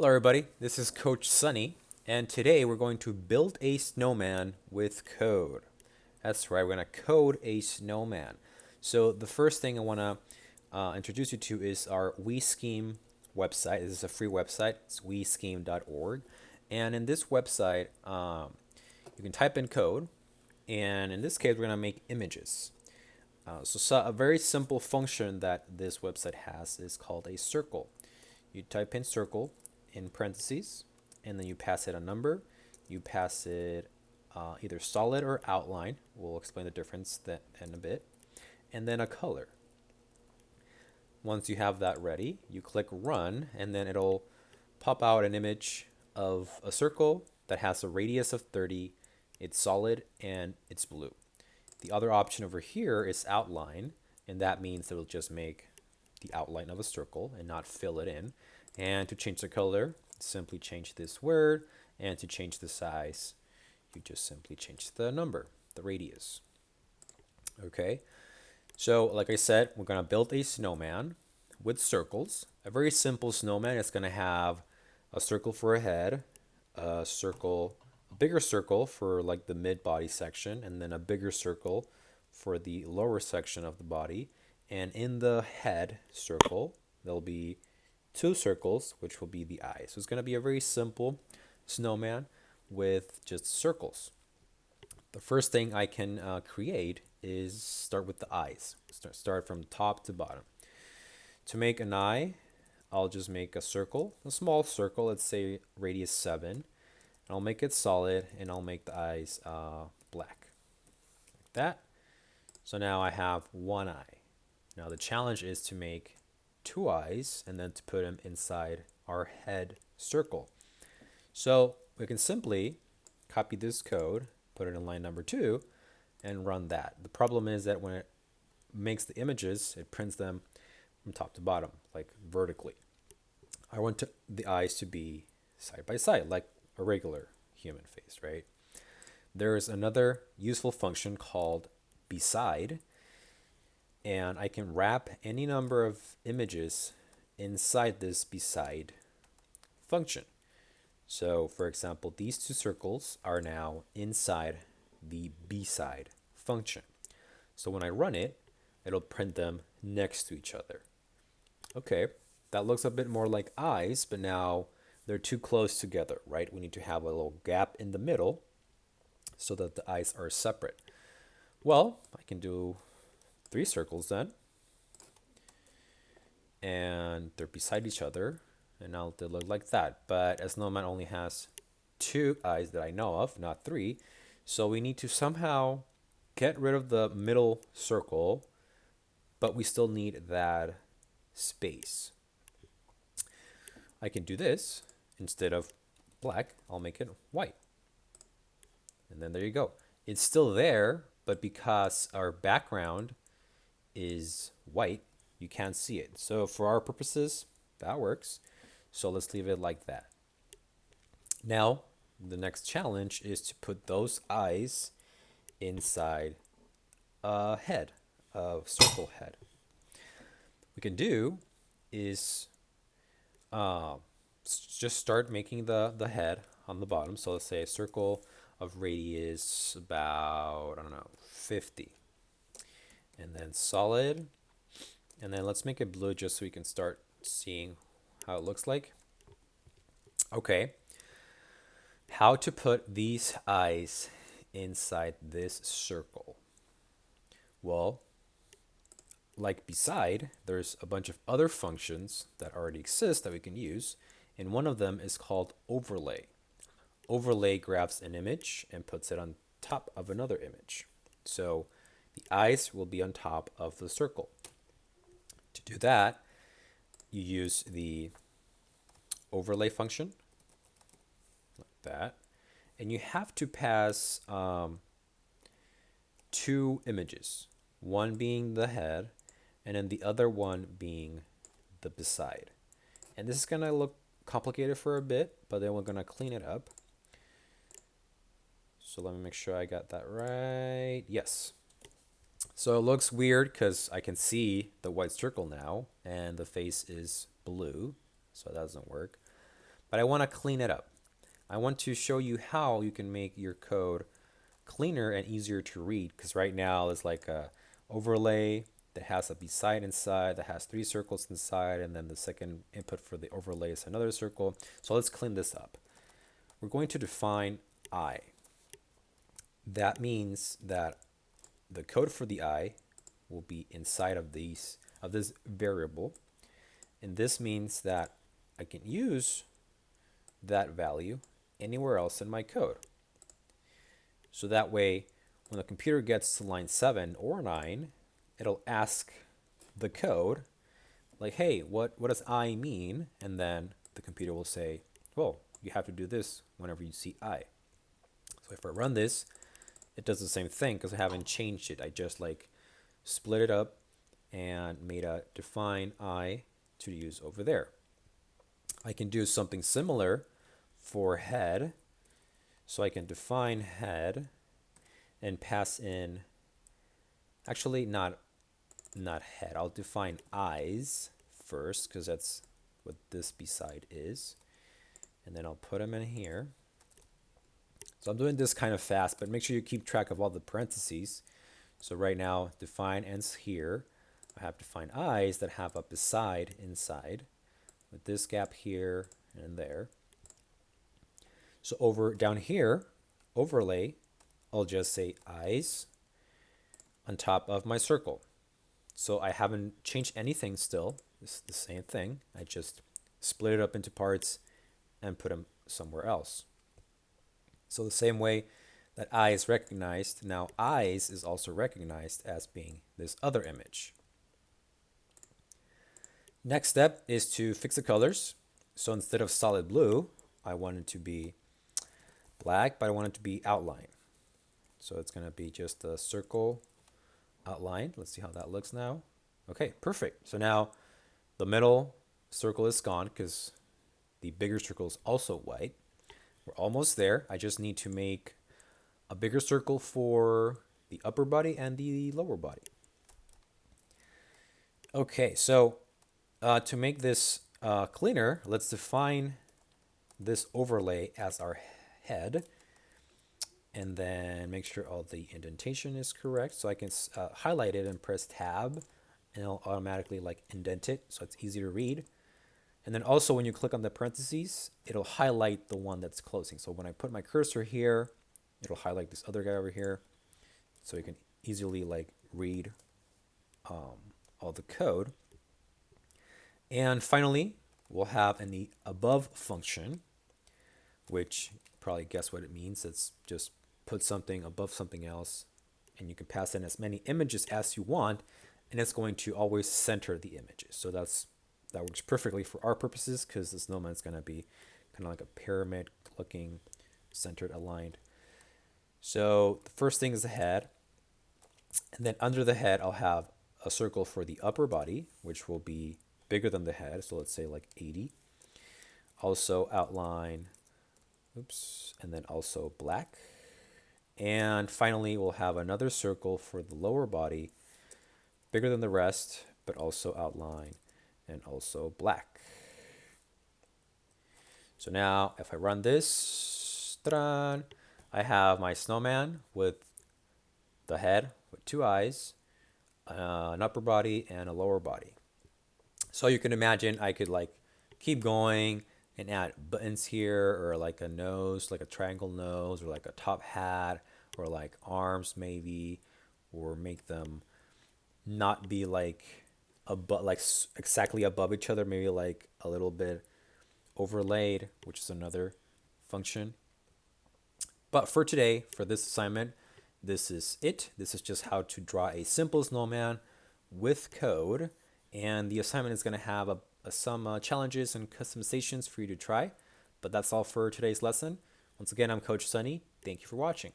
Hello, everybody. This is Coach Sonny, and today we're going to build a snowman with code. That's right, we're going to code a snowman. So, the first thing I want to introduce you to is our WeScheme website. This is a free website, it's wescheme.org. And in this website, you can type in code, and in this case, we're going to make images. So, a very simple function that this website has is called a circle. You type in circle in parentheses, and then you pass it a number. You pass it either solid or outline. We'll explain the difference in a bit. And then a color. Once you have that ready, you click run, and then it'll pop out an image of a circle that has a radius of 30. It's solid and it's blue. The other option over here is outline, and that means it'll just make the outline of a circle and not fill it in. And to change the color, simply change this word, and to change the size, you just simply change the number, the radius. Okay, so like I said, we're going to build a snowman with circles. A very simple snowman is going to have a circle for a head, a bigger circle for like the mid-body section, and then a bigger circle for the lower section of the body. And in the head circle, there'll be two circles, which will be the eyes. So it's going to be a very simple snowman with just circles. The first thing I can create is start with the eyes. Start from top to bottom. To make an eye, I'll just make a circle, a small circle, let's say radius 7. And I'll make it solid, and I'll make the eyes black, like that. So now I have one eye. Now the challenge is to make two eyes and then to put them inside our head circle. So we can simply copy this code, put it in line number 2, and run that. The problem is that when it makes the images, it prints them from top to bottom, like vertically. I want the eyes to be side by side, like a regular human face, right? There's another useful function called beside, and I can wrap any number of images inside this beside function. So for example, these two circles are now inside the beside function. So when I run it, it'll print them next to each other. Okay, that looks a bit more like eyes, but now they're too close together, right? We need to have a little gap in the middle so that the eyes are separate. Well, I can do 3 circles then, and they're beside each other, and now they look like that. But a snowman only has 2 eyes that I know of, not 3. So we need to somehow get rid of the middle circle, but we still need that space. I can do this. Instead of black, I'll make it white. And then there you go. It's still there, but because our background is white, you can't see it. So for our purposes, that works. So let's leave it like that. Now, the next challenge is to put those eyes inside a head, a circle head. What we can do is just start making the head on the bottom. So let's say a circle of radius about, I don't know, 50. And then solid. And then let's make it blue just so we can start seeing how it looks like. Okay. How to put these eyes inside this circle? Well, like beside, there's a bunch of other functions that already exist that we can use, and one of them is called overlay. Overlay grabs an image and puts it on top of another image. So the eyes will be on top of the circle. To do that, you use the overlay function, like that, and you have to pass 2 images, one being the head, and then the other one being the beside. And this is going to look complicated for a bit, but then we're going to clean it up. So let me make sure I got that right. Yes. So it looks weird because I can see the white circle now, and the face is blue, so that doesn't work. but I want to clean it up. I want to show you how you can make your code cleaner and easier to read, because right now it's like a overlay that has a beside inside that has 3 circles inside, and then the second input for the overlay is another circle. So let's clean this up. We're going to define I. That means that the code for the I will be inside of this variable, and this means that I can use that value anywhere else in my code. So that way, when the computer gets to line 7 or 9, it'll ask the code, like, hey, what does I mean? And then the computer will say, well, you have to do this whenever you see I. So if I run this, it does the same thing because I haven't changed it. I just like split it up and made a define I to use over there. I can do something similar for head. So I can define head and pass in, actually not head. I'll define eyes first because that's what this beside is. And then I'll put them in here. So I'm doing this kind of fast, but make sure you keep track of all the parentheses. So right now, define ends here. I have define eyes that have a beside inside with this gap here and there. So over down here, overlay, I'll just say eyes on top of my circle. So I haven't changed anything still. It's the same thing. I just split it up into parts and put them somewhere else. So the same way that eye is recognized, now eyes is also recognized as being this other image. Next step is to fix the colors. So instead of solid blue, I want it to be black, but I want it to be outline. So it's going to be just a circle outline. Let's see how that looks now. Okay, perfect. So now the middle circle is gone because the bigger circle is also white. We're almost there. I just need to make a bigger circle for the upper body and the lower body. Okay, so to make this cleaner, let's define this overlay as our head, and then make sure all the indentation is correct. So I can highlight it and press tab, and it'll automatically like indent it so it's easy to read. And then also when you click on the parentheses, it'll highlight the one that's closing. So when I put my cursor here, it'll highlight this other guy over here, so you can easily like read all the code. And finally, we'll have an above function, which probably guess what it means. It's just put something above something else, and you can pass in as many images as you want, and it's going to always center the images. So that works perfectly for our purposes because the snowman is going to be kind of like a pyramid looking, centered, aligned. So the first thing is the head, and then under the head I'll have a circle for the upper body, which will be bigger than the head. So let's say like 80. Also outline, and then also black. And finally, we'll have another circle for the lower body, bigger than the rest, but also outline and also black. So now if I run this, ta-da, I have my snowman with the head with 2 eyes, an upper body and a lower body. So you can imagine I could like keep going and add buttons here, or like a nose, like a triangle nose, or like a top hat, or like arms maybe, or make them not be like exactly above each other, maybe like a little bit overlaid, which is another function. But for today, for this assignment, this is it. This is just how to draw a simple snowman with code, and the assignment is going to have some challenges and customizations for you to try. But that's all for today's lesson. Once again, I'm Coach Sonny. Thank you for watching.